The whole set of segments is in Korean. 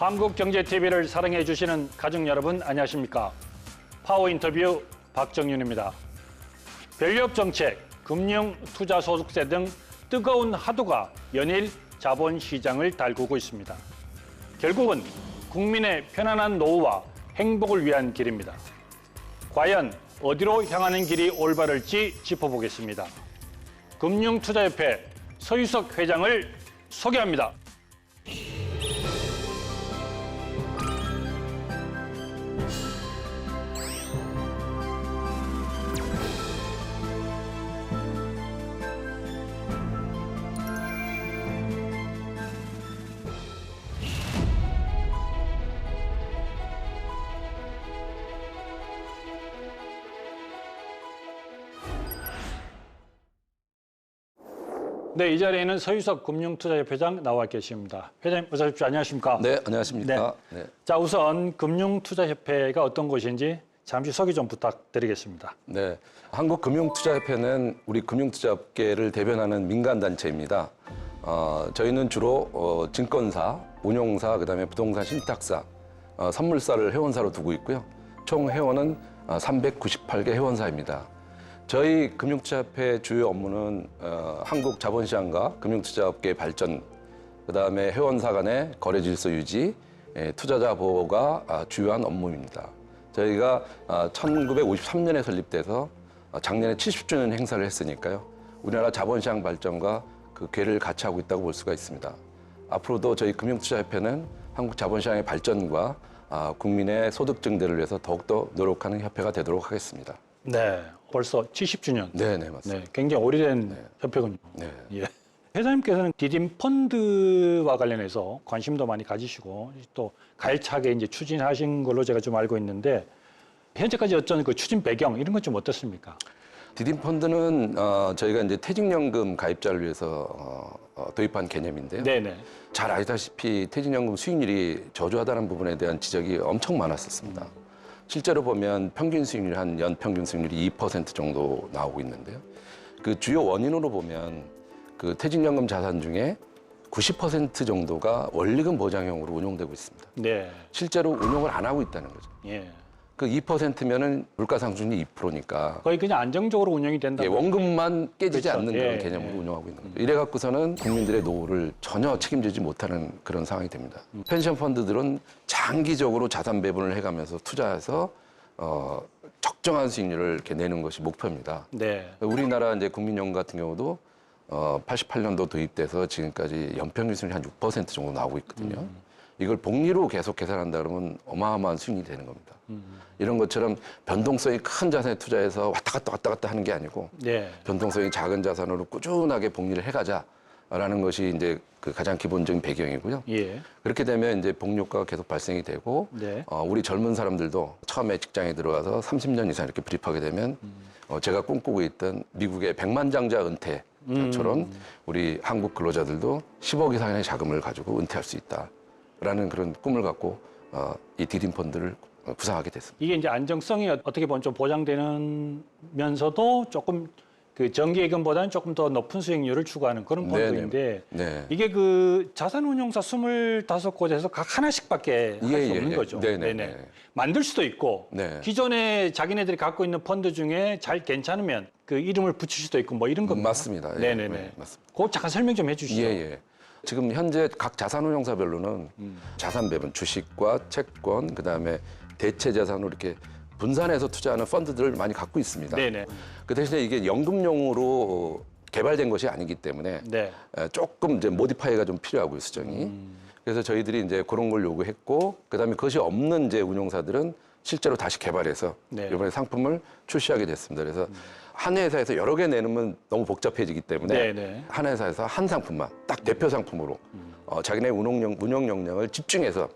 한국경제TV를 사랑해 주시는 가족 여러분 안녕하십니까? 파워 인터뷰 박정윤입니다. 별력정책, 금융투자소득세 등 뜨거운 화두가 연일 자본시장을 달구고 있습니다. 결국은 국민의 편안한 노후와 행복을 위한 길입니다. 과연 어디로 향하는 길이 올바를지 짚어보겠습니다. 금융투자협회 서유석 회장을 소개합니다. 네, 이 자리에는 서유석 금융투자협회장 나와 계십니다. 회장님, 어서 오십시오. 안녕하십니까? 네, 안녕하십니까? 네. 자, 우선 금융투자협회가 어떤 곳인지 잠시 소개 좀 부탁드리겠습니다. 네, 한국금융투자협회는 우리 금융투자업계를 대변하는 민간단체입니다. 저희는 주로 증권사, 운용사, 그다음에 부동산 신탁사, 선물사를 회원사로 두고 있고요. 총 회원은 398개 회원사입니다. 저희 금융투자협회 주요 업무는 한국 자본시장과 금융투자업계의 발전, 그다음에 회원사 간의 거래 질서 유지, 투자자 보호가 주요한 업무입니다. 저희가 1953년에 설립돼서 작년에 70주년 행사를 했으니까요. 우리나라 자본시장 발전과 그 궤를 같이 하고 있다고 볼 수가 있습니다. 앞으로도 저희 금융투자협회는 한국 자본시장의 발전과 국민의 소득 증대를 위해서 더욱더 노력하는 협회가 되도록 하겠습니다. 네, 벌써 70주년. 네, 맞습니다. 네, 굉장히 오래된 협회군요. 네. 예. 회장님께서는 디딤 펀드와 관련해서 관심도 많이 가지시고 또 가열차게 이제 추진하신 걸로 제가 좀 알고 있는데 현재까지 어떤 그 추진 배경 이런 건 좀 어떻습니까? 디딤 펀드는 저희가 이제 퇴직연금 가입자를 위해서 도입한 개념인데요. 네네. 잘 아시다시피 퇴직연금 수익률이 저조하다는 부분에 대한 지적이 엄청 많았었습니다. 실제로 보면 평균 수익률이 한 연평균 수익률이 2% 정도 나오고 있는데요. 그 주요 원인으로 보면 그 퇴직연금 자산 중에 90% 정도가 원리금 보장형으로 운용되고 있습니다. 네. 실제로 운용을 안 하고 있다는 거죠. 예. 그 2%면은 물가상승률이 2%니까 거의 그냥 안정적으로 운영이 된다. 원금만 깨지지 그렇죠. 않는 그런 개념으로 운영하고 있는 거죠. 이래 갖고서는 국민들의 노후를 전혀 책임지지 못하는 그런 상황이 됩니다. 펜션 펀드들은 장기적으로 자산 배분을 해가면서 투자해서 적정한 수익률을 이렇게 내는 것이 목표입니다. 네. 우리나라 이제 국민연금 같은 경우도 88년도 도입돼서 지금까지 연평균 수익률이 한 6% 정도 나오고 있거든요. 이걸 복리로 계속 계산한다 그러면 어마어마한 수익이 되는 겁니다. 이런 것처럼 변동성이 큰 자산에 투자해서 왔다 갔다 하는 게 아니고 네. 변동성이 작은 자산으로 꾸준하게 복리를 해가자라는 것이 이제 그 가장 기본적인 배경이고요. 예. 그렇게 되면 이제 복리효과가 계속 발생이 되고 네. 우리 젊은 사람들도 처음에 직장에 들어가서 30년 이상 이렇게 불입하게 되면 제가 꿈꾸고 있던 미국의 백만장자 은퇴처럼 우리 한국 근로자들도 10억 이상의 자금을 가지고 은퇴할 수 있다라는 그런 꿈을 갖고 이 디딤 펀드를 구상하게 됐습니다. 이게 이제 안정성이 어떻게 보면 좀 보장되면서도 조금 그 정기예금보다는 조금 더 높은 수익률을 추구하는 그런 펀드인데 네. 이게 그 자산운용사 25곳에서 각 하나씩밖에 할 수 없는 거죠. 네네. 만들 수도 있고 네. 기존에 자기네들이 갖고 있는 펀드 중에 잘 괜찮으면 그 이름을 붙일 수도 있고 뭐 이런 겁니다. 맞습니다. 네네네. 네, 맞습니다. 그거 잠깐 설명 좀 해주시죠. 예. 지금 현재 각 자산운용사별로는 자산 배분, 주식과 채권, 그다음에 대체 자산으로 이렇게 분산해서 투자하는 펀드들을 많이 갖고 있습니다. 네네. 그 대신에 이게 연금용으로 개발된 것이 아니기 때문에 네. 조금 이제 모디파이가 좀 필요하고요, 수정이. 그래서 저희들이 이제 그런 걸 요구했고, 그다음에 그것이 없는 이제 운용사들은 실제로 다시 개발해서 네. 이번에 상품을 출시하게 됐습니다. 그래서 한 회사에서 여러 개 내놓으면 너무 복잡해지기 때문에 네네. 한 회사에서 한 상품만 딱 대표 상품으로 자기네 운용 역량을 집중해서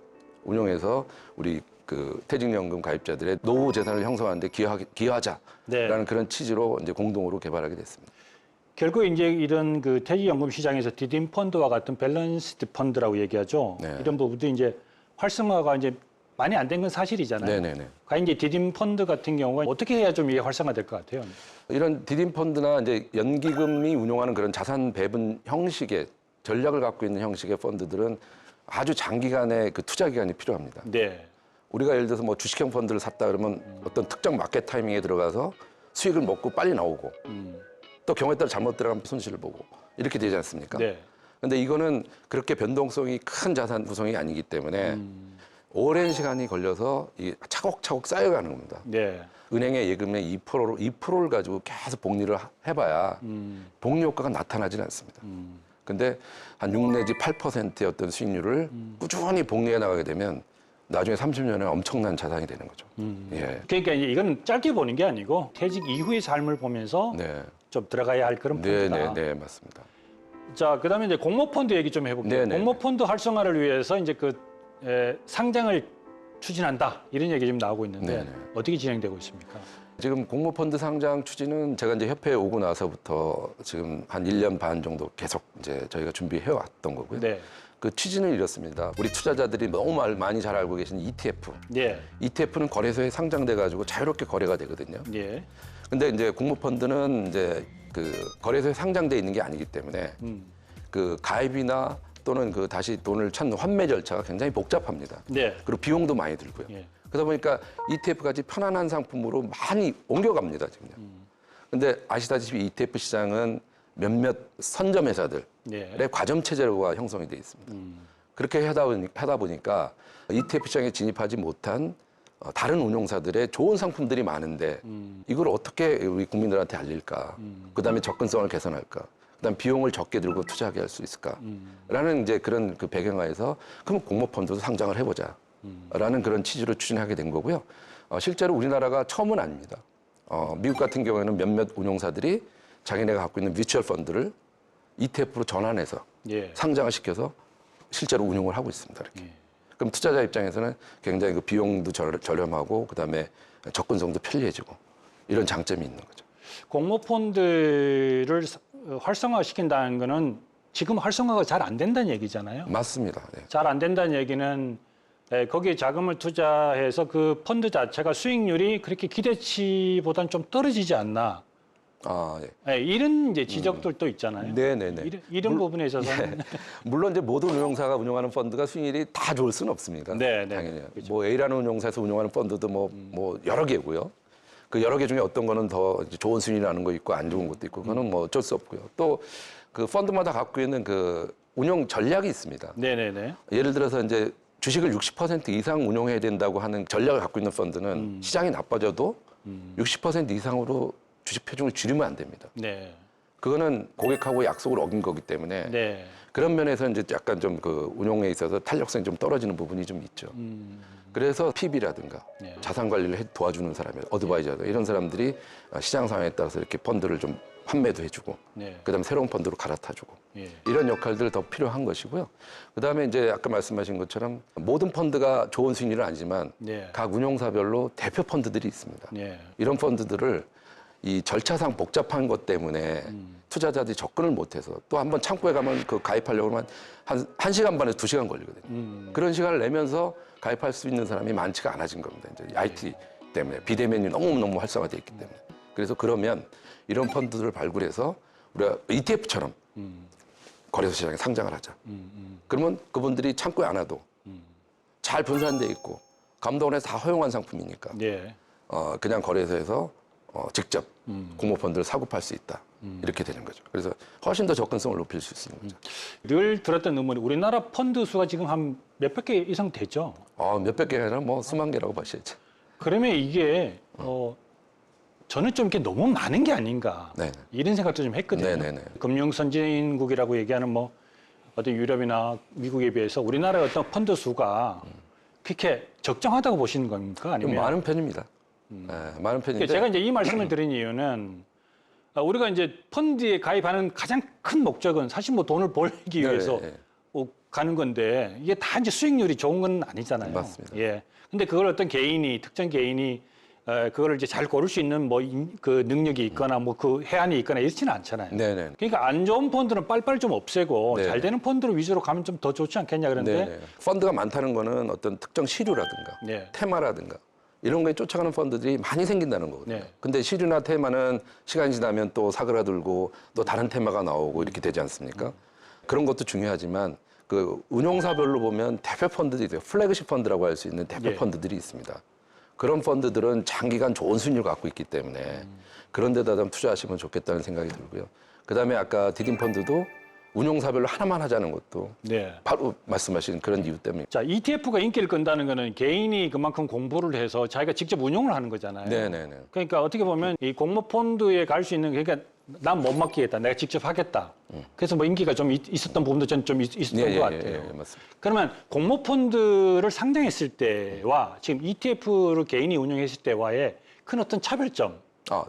운용해서 우리 그 퇴직연금 가입자들의 노후 재산을 형성하는데 기여하자라는 네. 그런 취지로 이제 공동으로 개발하게 됐습니다. 결국 이제 이런 그 퇴직연금 시장에서 디딤 펀드와 같은 밸런스드 펀드라고 얘기하죠. 네. 이런 부분도 이제 활성화가 이제 많이 안 된 건 사실이잖아요. 네네네. 과연 이제 디딤 펀드 같은 경우가 어떻게 해야 좀 이게 활성화될 것 같아요? 이런 디딤 펀드나 이제 연기금이 운용하는 그런 자산 배분 형식의 전략을 갖고 있는 형식의 펀드들은 아주 장기간의 그 투자 기간이 필요합니다. 네. 우리가 예를 들어서 뭐 주식형 펀드를 샀다 그러면 어떤 특정 마켓 타이밍에 들어가서 수익을 먹고 빨리 나오고 또 경우에 따라 잘못 들어가면 손실을 보고 이렇게 되지 않습니까? 네. 근데 이거는 그렇게 변동성이 큰 자산 구성이 아니기 때문에 오랜 시간이 걸려서 이 차곡차곡 쌓여가는 겁니다. 네. 은행의 예금의 2%를 가지고 계속 복리를 해봐야 복리 효과가 나타나지는 않습니다. 근데 한 6 내지 8%의 어떤 수익률을 꾸준히 복리해 나가게 되면 나중에 30년에 엄청난 자산이 되는 거죠. 예. 그러니까 이제 이건 짧게 보는 게 아니고 퇴직 이후의 삶을 보면서 네. 좀 들어가야 할 그런 네, 펀드다. 네, 네, 맞습니다. 자, 그다음에 이제 공모펀드 얘기 좀 해볼게요. 네, 네, 공모펀드 활성화를 위해서 이제 상장을 추진한다 이런 얘기 지금 나오고 있는데 네, 네. 어떻게 진행되고 있습니까? 지금 공모펀드 상장 추진은 제가 이제 협회에 오고 나서부터 지금 한 1년 반 정도 계속 이제 저희가 준비해 왔던 거고요. 네. 그 취지는 이렇습니다. 우리 투자자들이 너무 많이 잘 알고 계신 ETF. 예. ETF는 거래소에 상장돼 가지고 자유롭게 거래가 되거든요. 예. 근데 이제 공모펀드는 이제 그 거래소에 상장돼 있는 게 아니기 때문에 그 가입이나 또는 그 다시 돈을 찾는 환매 절차가 굉장히 복잡합니다. 네. 그리고 비용도 많이 들고요. 예. 그러다 보니까 ETF-같이 편안한 상품으로 많이 옮겨갑니다, 지금요. 근데 아시다시피 ETF 시장은 몇몇 선점 회사들의 네. 과점 체제가 형성이 돼 있습니다. 그렇게 하다 보니까 ETF 시장에 진입하지 못한 다른 운용사들의 좋은 상품들이 많은데 이걸 어떻게 우리 국민들한테 알릴까? 그다음에 접근성을 개선할까? 그다음 비용을 적게 들고 투자하게 할 수 있을까?라는 이제 그런 그 배경하에서 그럼 공모펀드도 상장을 해보자. 라는 그런 취지로 추진하게 된 거고요. 실제로 우리나라가 처음은 아닙니다. 미국 같은 경우에는 몇몇 운용사들이 자기네가 갖고 있는 뮤추얼 펀드를 ETF로 전환해서 예. 상장을 시켜서 실제로 운용을 하고 있습니다. 이렇게. 예. 그럼 투자자 입장에서는 굉장히 그 비용도 저렴하고 그다음에 접근성도 편리해지고 이런 장점이 있는 거죠. 공모펀드를 활성화시킨다는 거는 지금 활성화가 잘 안 된다는 얘기잖아요. 맞습니다. 네. 잘 안 된다는 얘기는 거기에 자금을 투자해서 그 펀드 자체가 수익률이 그렇게 기대치보다는 좀 떨어지지 않나. 아, 예. 이런 이제 지적들도 있잖아요. 네네네. 이런 부분에 있어서는 물론 이제 모든 운용사가 운용하는 펀드가 수익률이 다 좋을 수는 없습니다. 네, 네. 당연히. 그렇죠. 뭐 A라는 운용사에서 운용하는 펀드도 뭐 여러 개고요. 그 여러 개 중에 어떤 거는 더 이제 좋은 수익이 나는 거 있고 안 좋은 것도 있고 그거는 뭐 어쩔 수 없고요. 또 그 펀드마다 갖고 있는 그 운용 전략이 있습니다. 네네네. 예를 들어서 이제 주식을 60% 이상 운용해야 된다고 하는 전략을 갖고 있는 펀드는 시장이 나빠져도 60% 이상으로 주식 표중을 줄이면 안 됩니다. 네. 그거는 고객하고 약속을 어긴 거기 때문에 네. 그런 면에서 이제 약간 좀 그 운용에 있어서 탄력성이 좀 떨어지는 부분이 좀 있죠. 그래서 PB라든가 네. 자산 관리를 어드바이저들 이런 사람들이 시장 상황에 따라서 이렇게 펀드를 좀 판매도 해주고 네. 그다음에 새로운 펀드로 갈아타주고 예. 이런 역할들 더 필요한 것이고요. 그다음에 이제 아까 말씀하신 것처럼 모든 펀드가 좋은 수익률은 아니지만 네. 각 운용사별로 대표 펀드들이 있습니다. 네. 이런 펀드들을 이 절차상 복잡한 것 때문에 투자자들이 접근을 못해서 또 한번 창구에 가면 그 가입하려고 하면 한 시간 반에서 2시간 걸리거든요. 그런 시간을 내면서 가입할 수 있는 사람이 많지가 않아진 겁니다. 이제 IT 때문에 비대면이 너무너무 활성화되어 있기 때문에. 그래서 그러면 이런 펀드들을 발굴해서 우리가 ETF처럼 거래소 시장에 상장을 하자. 그러면 그분들이 창구에 안 와도 잘 분산돼 있고 감독원에서 다 허용한 상품이니까 네. 그냥 거래소에서 직접 공모펀드를 사고 팔 수 있다. 이렇게 되는 거죠. 그래서 훨씬 더 접근성을 높일 수 있는 거죠. 늘 들었던 의문이 우리나라 펀드 수가 지금 한 몇백 개 이상 되죠. 몇백 개가 아니라 뭐 수만 개라고 보셔야죠. 그러면 이게 저는 좀 이렇게 너무 많은 게 아닌가 네네. 이런 생각도 좀 했거든요. 네네네. 금융 선진국이라고 얘기하는 뭐 어떤 유럽이나 미국에 비해서 우리나라의 어떤 펀드 수가 그렇게 적정하다고 보시는 겁니까? 좀 아니면 많은 편입니다. 네, 많은 편인데 제가 이제 이 말씀을 드린 이유는 우리가 이제 펀드에 가입하는 가장 큰 목적은 사실 뭐 돈을 벌기 위해서 네. 가는 건데 이게 다 이제 수익률이 좋은 건 아니잖아요. 맞습니다. 예. 근데 그걸 어떤 특정 개인이 그거를 이제 잘 고를 수 있는 뭐 그 능력이 있거나 뭐 그 해안이 있거나 이렇지는 않잖아요. 네네. 그러니까 안 좋은 펀드는 빨리빨리 좀 없애고 네네. 잘 되는 펀드로 위주로 가면 좀 더 좋지 않겠냐 그런데 네네. 펀드가 많다는 거는 어떤 특정 시류라든가 네. 테마라든가 이런 거에 쫓아가는 펀드들이 많이 생긴다는 거거든요. 네. 근데 시류나 테마는 시간이 지나면 또 사그라들고 또 다른 테마가 나오고 이렇게 되지 않습니까? 그런 것도 중요하지만 그 운용사별로 보면 대표 펀드들이 있어요. 플래그십 펀드라고 할 수 있는 대표 예. 펀드들이 있습니다. 그런 펀드들은 장기간 좋은 수익률을 갖고 있기 때문에 그런 데다 좀 투자하시면 좋겠다는 생각이 들고요. 그다음에 아까 디딤 펀드도 운용사별로 하나만 하자는 것도 네. 바로 말씀하신 그런 이유 때문에. 자, ETF가 인기를 끈다는 거는 개인이 그만큼 공부를 해서 자기가 직접 운용을 하는 거잖아요. 네네네. 그러니까 어떻게 보면 이 공모펀드에 갈 수 있는, 그러니까 난 못 맡기겠다. 내가 직접 하겠다. 그래서 뭐 인기가 좀 있었던 부분도 전 좀 있었던 것 같아요. 예, 맞습니다. 그러면 공모펀드를 상장했을 때와 지금 ETF를 개인이 운영했을 때와의 큰 어떤 차별점.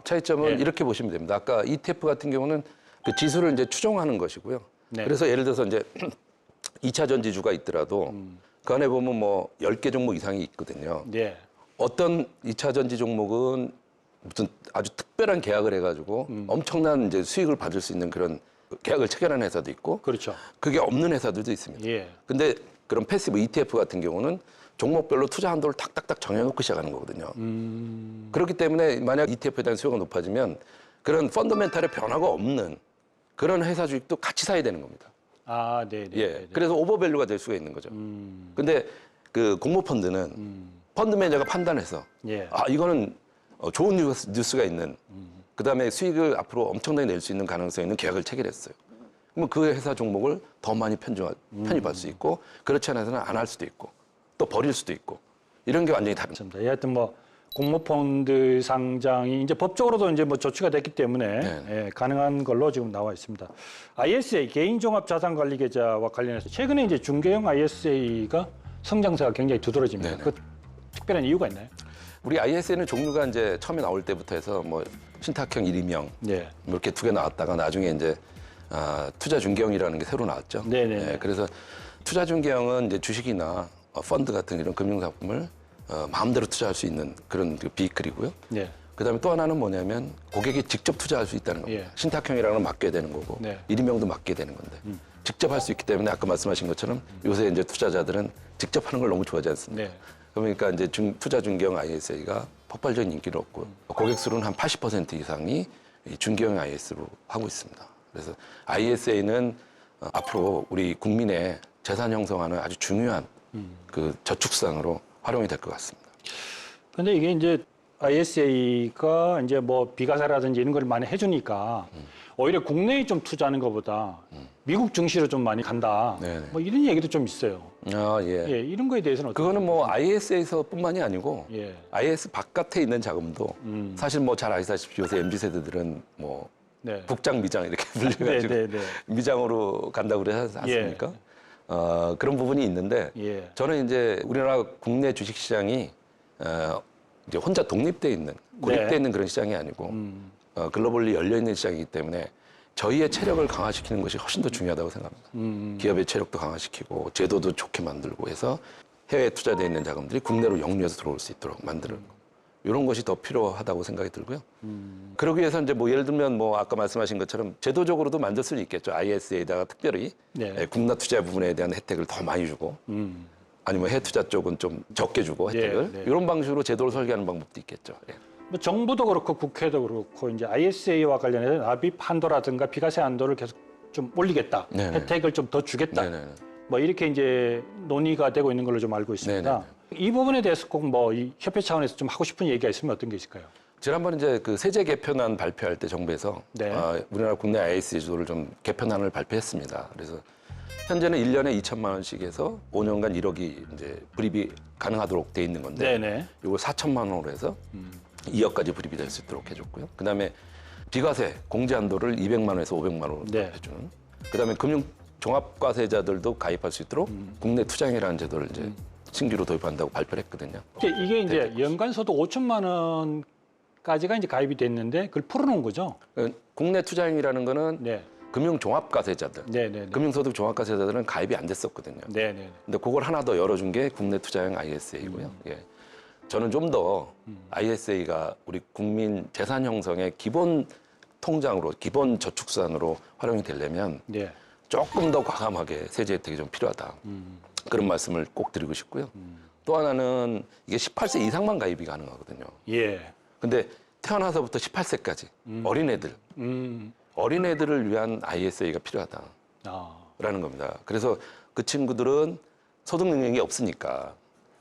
차이점은 예. 이렇게 보시면 됩니다. 아까 ETF 같은 경우는 그 지수를 이제 추종하는 것이고요. 네. 그래서 예를 들어서 이제 2차 전지주가 있더라도 그 안에 보면 뭐 10개 종목 이상이 있거든요. 네. 어떤 2차 전지 종목은 무슨 아주 특별한 계약을 해가지고 엄청난 이제 수익을 받을 수 있는 그런 계약을 체결한 회사도 있고 그렇죠. 그게 없는 회사들도 있습니다. 예. 근데 그런 패시브 ETF 같은 경우는 종목별로 투자 한도를 탁탁탁 정해놓고 시작하는 거거든요. 그렇기 때문에 만약 ETF에 대한 수요가 높아지면 그런 펀더멘탈의 변화가 없는 그런 회사 주식도 같이 사야 되는 겁니다. 아, 네, 네. 예. 네. 그래서 오버밸류가 될 수가 있는 거죠. 근데 그 공모펀드는 펀드 매니저가 판단해서 예. 이거는 좋은 뉴스가 있는 그다음에 수익을 앞으로 엄청나게 낼 수 있는 가능성이 있는 계약을 체결했어요. 그러면 그 회사 종목을 더 많이 편입할 수 있고 그렇지 않아서는 안 할 수도 있고 또 버릴 수도 있고 이런 게 완전히 다릅니다. 맞습니다. 하여튼 뭐 공모펀드 상장이 이제 법적으로도 이제 뭐 조치가 됐기 때문에 네. 예, 가능한 걸로 지금 나와 있습니다. ISA 개인종합자산관리계좌와 관련해서 최근에 이제 중개형 ISA가 성장세가 굉장히 두드러집니다. 네네. 그 특별한 이유가 있나요? 우리 ISA는 종류가 이제 처음에 나올 때부터 해서 뭐 신탁형 1위명 네. 뭐 이렇게 두 개 나왔다가 나중에 이제 투자 중개형이라는 게 새로 나왔죠. 네네. 그래서 투자 중개형은 이제 주식이나 펀드 같은 이런 금융상품을 마음대로 투자할 수 있는 그런 그 비클이고요. 네. 그다음에 또 하나는 뭐냐면 고객이 직접 투자할 수 있다는 겁니다. 예. 신탁형이라는 건 맡겨야 되는 거고 네. 1위명도 맡겨야 되는 건데 직접 할 수 있기 때문에 아까 말씀하신 것처럼 요새 이제 투자자들은 직접 하는 걸 너무 좋아하지 않습니까? 네. 그러니까 이제 투자 중개형 ISA가 폭발적인 인기를 얻고 고객 수는 한 80% 이상이 이 중개형 IS로 하고 있습니다. 그래서 ISA는 앞으로 우리 국민의 재산 형성하는 아주 중요한 그 저축상으로 활용이 될 것 같습니다. 근데 이게 이제 ISA가 이제 뭐 비과세라든지 이런 걸 많이 해주니까 오히려 국내에 좀 투자하는 것보다 미국 증시로 좀 많이 간다. 네네. 뭐 이런 얘기도 좀 있어요. 예. 예, 이런 거에 대해서는 어떻게 그거는 뭐 IS에서뿐만이 아니고 예. IS 바깥에 있는 자금도 사실 뭐 잘 아시다시피 요새 MZ 세대들은 뭐 네. 국장 미장 이렇게 불려가지고 네, 네, 네. 미장으로 간다고 그러지 않습니까? 그런 부분이 있는데 예. 저는 이제 우리나라 국내 주식 시장이 이제 혼자 독립돼 있는 고립돼 네. 있는 그런 시장이 아니고 글로벌리 열려 있는 시장이기 때문에 저희의 체력을 강화시키는 것이 훨씬 더 중요하다고 생각합니다. 기업의 체력도 강화시키고 제도도 좋게 만들고 해서 해외에 투자되어 있는 자금들이 국내로 역류해서 들어올 수 있도록 만드는 거. 이런 것이 더 필요하다고 생각이 들고요. 그러기 위해서 이제 뭐 예를 들면 뭐 아까 말씀하신 것처럼 제도적으로도 만들 수는 있겠죠. IS에다가 특별히 네. 국내 투자 부분에 대한 혜택을 더 많이 주고 아니면 해외 투자 쪽은 좀 적게 주고 혜택을 네. 이런 방식으로 제도를 설계하는 방법도 있겠죠. 예. 뭐 정부도 그렇고 국회도 그렇고 이제 ISA와 관련해서 납입 한도라든가 비과세 한도를 계속 좀 올리겠다. 네네. 혜택을 좀 더 주겠다. 네네네. 뭐 이렇게 이제 논의가 되고 있는 걸로 좀 알고 있습니다. 네네네. 이 부분에 대해서 꼭 뭐 이 협회 차원에서 좀 하고 싶은 얘기가 있으면 어떤 게 있을까요? 지난번 이제 그 세제 개편안 발표할 때 정부에서 네. 우리나라 국내 ISA 제도를 좀 개편안을 발표했습니다. 그래서 현재는 1년에 2천만 원씩 해서 5년간 1억이 이제 불입이 가능하도록 돼 있는 건데 네네. 이걸 4천만 원으로 해서 2억까지 불입이 될 수 있도록 해줬고요. 그다음에 비과세 공제 한도를 200만 원에서 500만 원으로 네. 해주는. 그다음에 금융 종합과세자들도 가입할 수 있도록 국내 투자형이라는 제도를 이제 신규로 도입한다고 발표를 했거든요. 이게 이제 연간 소득 5천만 원까지가 이제 가입이 됐는데 그걸 풀어놓은 거죠. 국내 투자형이라는 거는 네. 금융 종합과세자들, 네네. 금융소득 종합과세자들은 가입이 안 됐었거든요. 네네. 근데 그걸 하나 더 열어준 게 국내 투자형 ISA고요. 예. 저는 좀 더 ISA가 우리 국민 재산 형성의 기본 통장으로, 기본 저축산으로 활용이 되려면 네. 조금 더 과감하게 세제 혜택이 좀 필요하다. 그런 말씀을 꼭 드리고 싶고요. 또 하나는 이게 18세 이상만 가입이 가능하거든요. 예. 근데 태어나서부터 18세까지 어린애들, 어린애들을 위한 ISA가 필요하다. 아. 라는 겁니다. 그래서 그 친구들은 소득 능력이 없으니까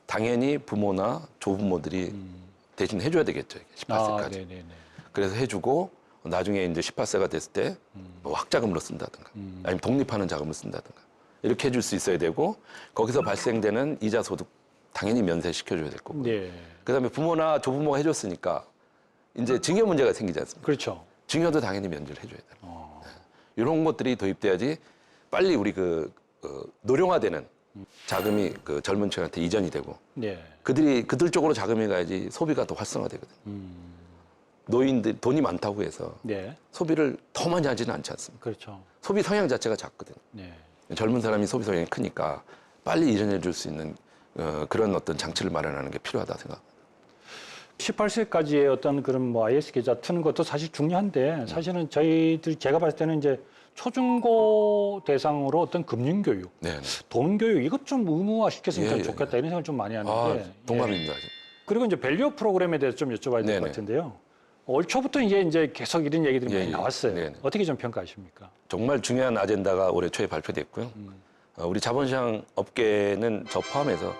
당연히 부모나 조부모들이 대신 해줘야 되겠죠. 18세까지. 네네네. 그래서 해주고 나중에 이제 18세가 됐을 때 뭐 학자금으로 쓴다든가 아니면 독립하는 자금을 쓴다든가 이렇게 해줄 수 있어야 되고 거기서 발생되는 이자 소득 당연히 면세시켜줘야 될 거고. 네. 그다음에 부모나 조부모가 해줬으니까 이제 증여 문제가 생기지 않습니까? 그렇죠. 증여도 당연히 면제를 해줘야 돼요. 이런 것들이 도입돼야지 빨리 우리 노령화되는 자금이 그 젊은 층한테 이전이 되고 네. 그들 쪽으로 자금이 가야지 소비가 더 활성화되거든요. 노인들 돈이 많다고 해서 네. 소비를 더 많이 하지는 않지 않습니까? 그렇죠. 소비 성향 자체가 작거든요. 네. 젊은 사람이 소비 성향이 크니까 빨리 이전해 줄 수 있는 그런 어떤 장치를 마련하는 게 필요하다 생각합니다. 18세까지의 어떤 그런 뭐 IS 계좌 트는 것도 사실 중요한데 사실은 제가 봤을 때는 이제 초중고 대상으로 어떤 금융교육, 네. 돈교육 이것 좀 의무화 시켰으면 좀 예, 좋겠다 이런 생각을 좀 많이 하는데 동감입니다. 그리고 이제 밸류 프로그램에 대해서 좀 여쭤봐야 될 것 네네. 같은데요. 올 초부터 이제 계속 이런 얘기들이 많이 나왔어요. 네네. 어떻게 좀 평가하십니까? 정말 중요한 아젠다가 올해 초에 발표됐고요. 우리 자본시장 업계는 저 포함해서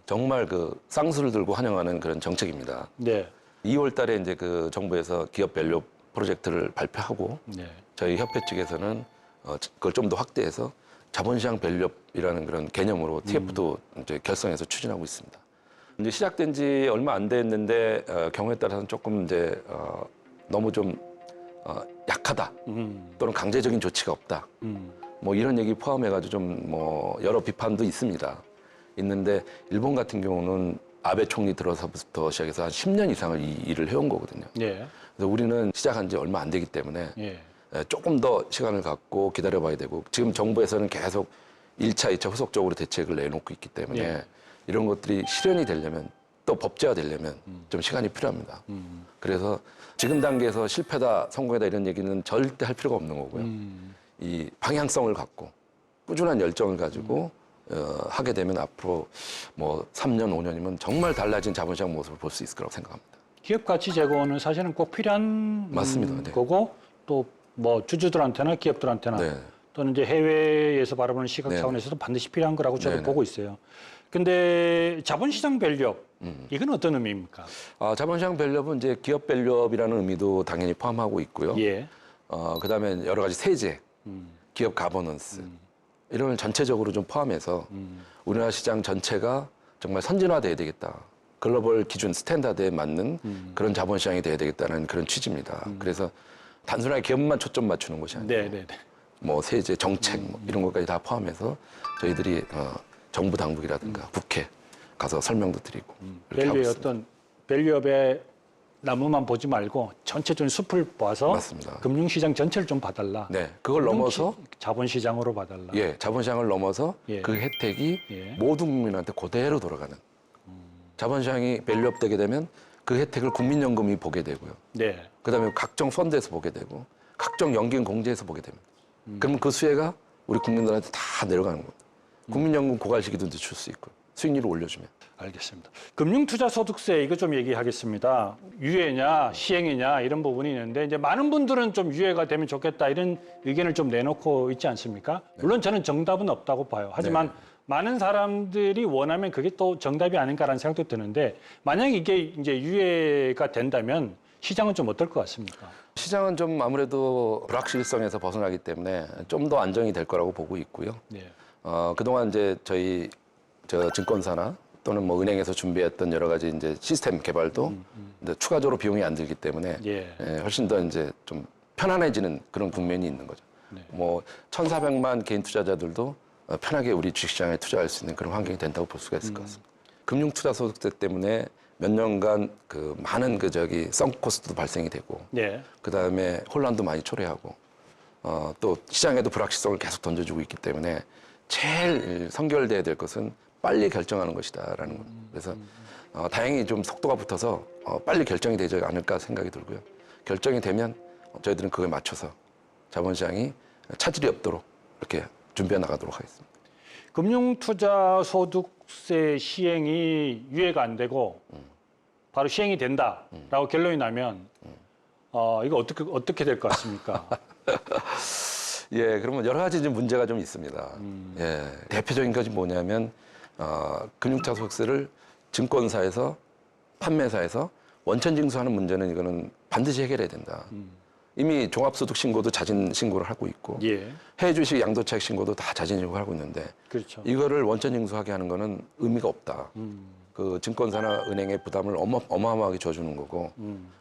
정말 그 쌍수를 들고 환영하는 그런 정책입니다. 네. 2월 달에 이제 그 정부에서 기업 밸류 프로젝트를 발표하고 네. 저희 협회 측에서는 그걸 좀 더 확대해서 자본시장 밸류업이라는 그런 개념으로 TF도 이제 결성해서 추진하고 있습니다. 이제 시작된 지 얼마 안 됐는데 경우에 따라서는 조금 이제 너무 좀 약하다 또는 강제적인 조치가 없다 뭐 이런 얘기 포함해가지고 좀 뭐 여러 비판도 있습니다. 있는데 일본 같은 경우는 아베 총리 들어서부터 시작해서 한 10년 이상을 이 일을 해온 거거든요. 네. 그래서 우리는 시작한 지 얼마 안 되기 때문에 예. 조금 더 시간을 갖고 기다려봐야 되고 지금 정부에서는 계속 1차, 2차 후속적으로 대책을 내놓고 있기 때문에 예. 이런 것들이 실현이 되려면 또 법제화 되려면 좀 시간이 필요합니다. 그래서 지금 단계에서 실패다, 성공이다 이런 얘기는 절대 할 필요가 없는 거고요. 이 방향성을 갖고 꾸준한 열정을 가지고 하게 되면 앞으로 뭐 3년, 5년이면 정말 달라진 자본시장 모습을 볼 수 있을 거라고 생각합니다. 기업 가치 제고는 사실은 꼭 필요한 맞습니다. 네. 거고 또 뭐 주주들한테나 기업들한테나 네. 또는 이제 해외에서 바라보는 시각 네. 차원에서도 반드시 필요한 거라고 저도 네. 보고 있어요. 근데 자본시장 밸류업 이건 어떤 의미입니까? 자본시장 밸류업은 이제 기업 밸류업이라는 의미도 당연히 포함하고 있고요. 예. 그다음에 여러 가지 세제, 기업 가버넌스 이런 걸 전체적으로 좀 포함해서 우리나라 시장 전체가 정말 선진화돼야 되겠다. 글로벌 기준 스탠다드에 맞는 그런 자본시장이 돼야 되겠다는 그런 취지입니다. 그래서 단순하게 기업만 초점 맞추는 것이 아니고 네, 네, 네. 뭐 세제, 정책 뭐 이런 것까지 다 포함해서 저희들이 정부 당국이라든가 국회 가서 설명도 드리고 이렇게 하고 밸류의 있습니다. 어떤 밸류업의 나무만 보지 말고 전체적인 숲을 봐서 맞습니다. 금융시장 전체를 좀 봐달라. 네, 그걸 넘어서 자본시장으로 봐달라. 예, 자본시장을 넘어서 예. 그 혜택이 예. 모든 국민한테 그대로 돌아가는 자본시장이 밸류업 되게 되면 그 혜택을 국민연금이 보게 되고요. 네. 그다음에 각종 펀드에서 보게 되고 각종 연금 공제에서 보게 됩니다. 그러면 그 수혜가 우리 국민들한테 다 내려가는 겁니다. 국민연금 고갈 시기도 늦출 수 있고 수익률을 올려주면. 알겠습니다. 금융투자소득세 이거 좀 얘기하겠습니다. 유예냐 시행이냐 이런 부분이 있는데 이제 많은 분들은 좀 유예가 되면 좋겠다 이런 의견을 좀 내놓고 있지 않습니까? 물론 저는 정답은 없다고 봐요. 하지만 많은 사람들이 원하면 그게 또 정답이 아닌가라는 생각도 드는데 만약 이게 이제 유예가 된다면 시장은 좀 어떨 것 같습니까? 시장은 좀 아무래도 불확실성에서 벗어나기 때문에 좀 더 안정이 될 거라고 보고 있고요. 네. 그동안 이제 저희 증권사나 또는 뭐 은행에서 준비했던 여러 가지 이제 시스템 개발도 이제 추가적으로 비용이 안 들기 때문에 예. 훨씬 더 이제 좀 편안해지는 그런 국면이 있는 거죠. 네. 뭐 1,400만 개인 투자자들도 편하게 우리 주식시장에 투자할 수 있는 그런 환경이 된다고 볼 수가 있을 것 같습니다. 금융투자소득세 때문에 몇 년간 그 많은 썬코스트도 발생이 되고 네. 그 다음에 혼란도 많이 초래하고 또 시장에도 불확실성을 계속 던져주고 있기 때문에 제일 선결돼야 될 것은 빨리 결정하는 것이다라는 겁니다. 그래서 다행히 좀 속도가 붙어서 빨리 결정이 되지 않을까 생각이 들고요. 결정이 되면 저희들은 그거에 맞춰서 자본시장이 차질이 없도록 이렇게 준비해 나가도록 하겠습니다. 금융투자소득세 시행이 유예가 안 되고 바로 시행이 된다라고 결론이 나면 이거 어떻게 될 것 같습니까? 예, 그러면 여러 가지 좀 문제가 좀 있습니다. 예, 대표적인 것이 뭐냐면 금융투자 소득세를 증권사에서 판매사에서 원천 징수하는 문제는 이거는 반드시 해결해야 된다. 이미 종합소득 신고도 자진 신고를 하고 있고 예. 해외 주식 양도차익 신고도 다 자진 신고를 하고 있는데 그렇죠. 이거를 원천 징수하게 하는 거는 의미가 없다. 그 증권사나 은행의 부담을 어마어마하게 줘주는 거고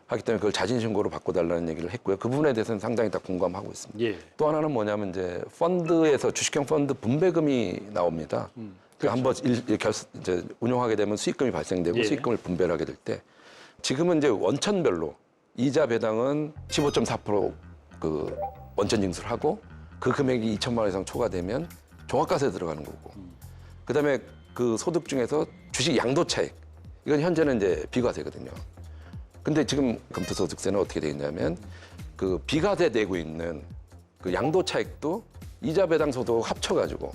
하기 때문에 그걸 자진 신고로 바꿔달라는 얘기를 했고요. 그 부분에 대해서는 상당히 다 공감하고 있습니다. 예. 또 하나는 뭐냐면 이제 펀드에서 주식형 펀드 분배금이 나옵니다. 그 한번 이제 운용하게 되면 수익금이 발생되고 예. 수익금을 분배를 하게 될 때 지금은 이제 원천별로 이자 배당은 15.4% 원천 징수를 하고 그 금액이 2천만 원 이상 초과되면 종합과세에 들어가는 거고 그다음에 그 소득 중에서 주식 양도 차익 이건 현재는 이제 비과세거든요. 근데 지금 금투소득세는 어떻게 되어 있냐면 그 비과세 되고 있는 그 양도 차익도 이자 배당 소득 합쳐가지고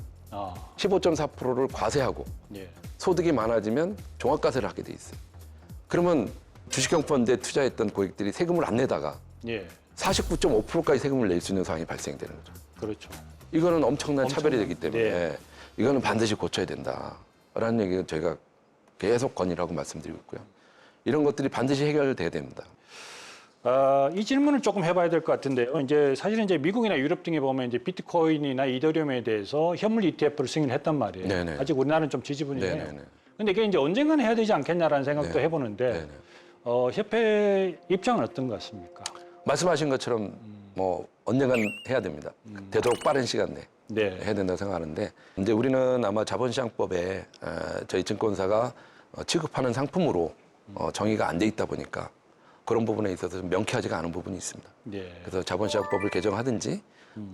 15.4%를 과세하고 예. 소득이 많아지면 종합과세를 하게 돼 있어요. 그러면 주식형 펀드에 투자했던 고객들이 세금을 안 내다가 예. 49.5%까지 세금을 낼 수 있는 상황이 발생되는 거죠. 그렇죠. 이거는 엄청난 차별이 되기 때문에 네. 이거는 반드시 고쳐야 된다라는 얘기를 저희가 계속 건의라고 말씀드리고 있고요. 이런 것들이 반드시 해결돼야 됩니다. 이 질문을 조금 해봐야 될 것 같은데요. 이제 사실은 이제 미국이나 유럽 등에 보면 이제 비트코인이나 이더리움에 대해서 현물 ETF를 승인을 했단 말이에요. 네네. 아직 우리나라는 좀 지지분이네요. 네네네. 근데 이게 이제 언젠가는 해야 되지 않겠냐라는 생각도 네. 해보는데 네네. 협회 입장은 어떤 것 같습니까? 말씀하신 것처럼 뭐 언젠간 해야 됩니다. 되도록 빠른 시간 내에 네. 해야 된다고 생각하는데 이제 우리는 아마 자본시장법에 저희 증권사가 취급하는 상품으로 정의가 안 돼 있다 보니까 그런 부분에 있어서 좀 명쾌하지가 않은 부분이 있습니다. 네. 그래서 자본시장법을 개정하든지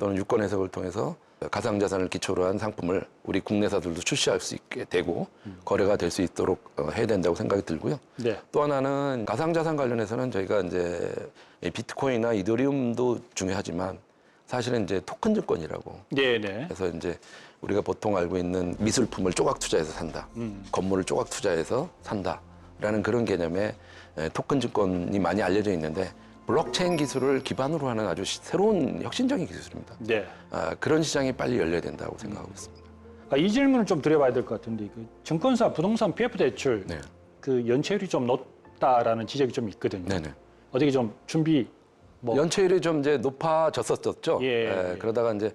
또는 유권 해석을 통해서 가상자산을 기초로 한 상품을 우리 국내사들도 출시할 수 있게 되고 거래가 될 수 있도록 해야 된다고 생각이 들고요. 네. 또 하나는 가상자산 관련해서는 저희가 이제 비트코인이나 이더리움도 중요하지만 사실은 이제 토큰 증권이라고. 네네. 그래서 이제 우리가 보통 알고 있는 미술품을 조각 투자해서 산다. 건물을 조각 투자해서 산다라는 그런 개념의 토큰 증권이 많이 알려져 있는데 블록체인 기술을 기반으로 하는 아주 새로운 혁신적인 기술입니다. 네. 그런 시장이 빨리 열려야 된다고 생각하고 있습니다. 이 질문을 좀 드려봐야 될 것 같은데 그 증권사 부동산 PF 대출 네. 그 연체율이 좀 높다라는 지적이 좀 있거든요. 네네. 어떻게 좀 준비 뭐 연체율이 좀 이제 높아졌었죠. 예. 그러다가 이제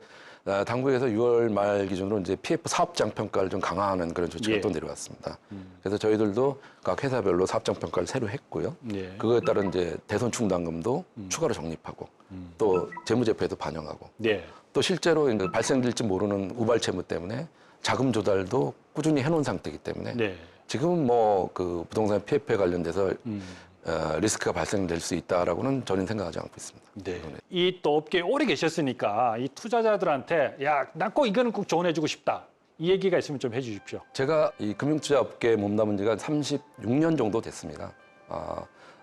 당국에서 6월 말 기준으로 이제 PF 사업장 평가를 좀 강화하는 그런 조치가 예. 또 내려왔습니다. 그래서 저희들도 각 회사별로 사업장 평가를 새로 했고요. 네. 그거에 따른 이제 대손 충당금도 추가로 적립하고 또 재무제표에도 반영하고 네. 또 실제로 이제 발생될지 모르는 우발 채무 때문에 자금 조달도 꾸준히 해놓은 상태이기 때문에 네. 지금은 뭐 그 부동산 PF에 관련돼서 리스크가 발생될 수 있다라고는 저는 생각하지 않고 있습니다. 네. 이 또 업계에 오래 계셨으니까 이 투자자들한테 야, 나 꼭 이거는 꼭 조언해주고 싶다. 이 얘기가 있으면 좀 해주십시오. 제가 이 금융투자 업계에 몸담은 지가 36년 정도 됐습니다.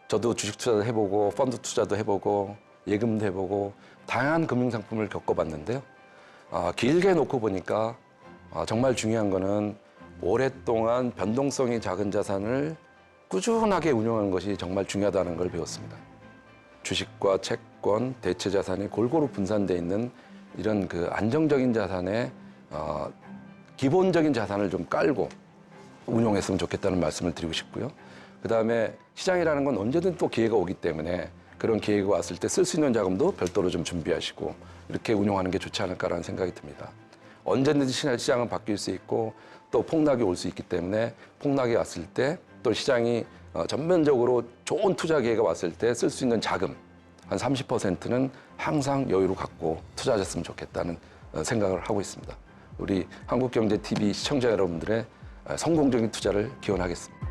저도 주식 투자도 해보고 펀드 투자도 해보고 예금도 해보고 다양한 금융상품을 겪어봤는데요. 길게 놓고 보니까 정말 중요한 거는 오랫동안 변동성이 작은 자산을 꾸준하게 운용하는 것이 정말 중요하다는 걸 배웠습니다. 주식과 채권, 대체 자산이 골고루 분산되어 있는 이런 그 안정적인 자산의 기본적인 자산을 좀 깔고 운용했으면 좋겠다는 말씀을 드리고 싶고요. 그다음에 시장이라는 건 언제든 또 기회가 오기 때문에 그런 기회가 왔을 때 쓸 수 있는 자금도 별도로 좀 준비하시고 이렇게 운용하는 게 좋지 않을까라는 생각이 듭니다. 언제든지 시장은 바뀔 수 있고 또 폭락이 올 수 있기 때문에 폭락이 왔을 때 또 시장이 전면적으로 좋은 투자 기회가 왔을 때 쓸 수 있는 자금 한 30%는 항상 여유로 갖고 투자하셨으면 좋겠다는 생각을 하고 있습니다. 우리 한국경제TV 시청자 여러분들의 성공적인 투자를 기원하겠습니다.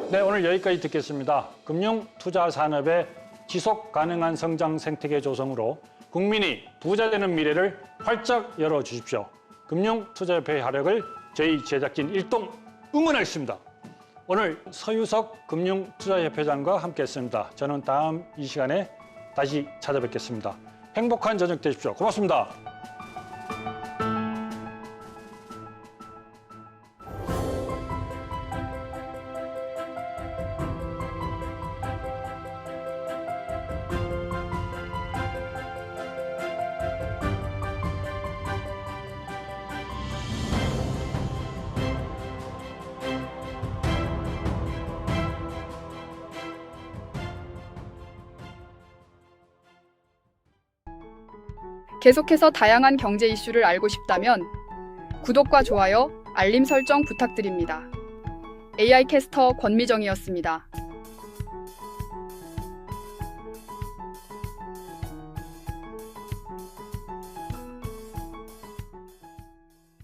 네, 오늘 여기까지 듣겠습니다. 금융 투자 산업의 지속 가능한 성장 생태계 조성으로 국민이 부자 되는 미래를 활짝 열어 주십시오. 금융투자협회의 활약을 저희 제작진 일동 응원하겠습니다. 오늘 서유석 금융투자협회장과 함께했습니다. 저는 다음 이 시간에 다시 찾아뵙겠습니다. 행복한 저녁 되십시오. 고맙습니다. 계속해서 다양한 경제 이슈를 알고 싶다면 구독과 좋아요, 알림 설정 부탁드립니다. AI 캐스터 권미정이었습니다.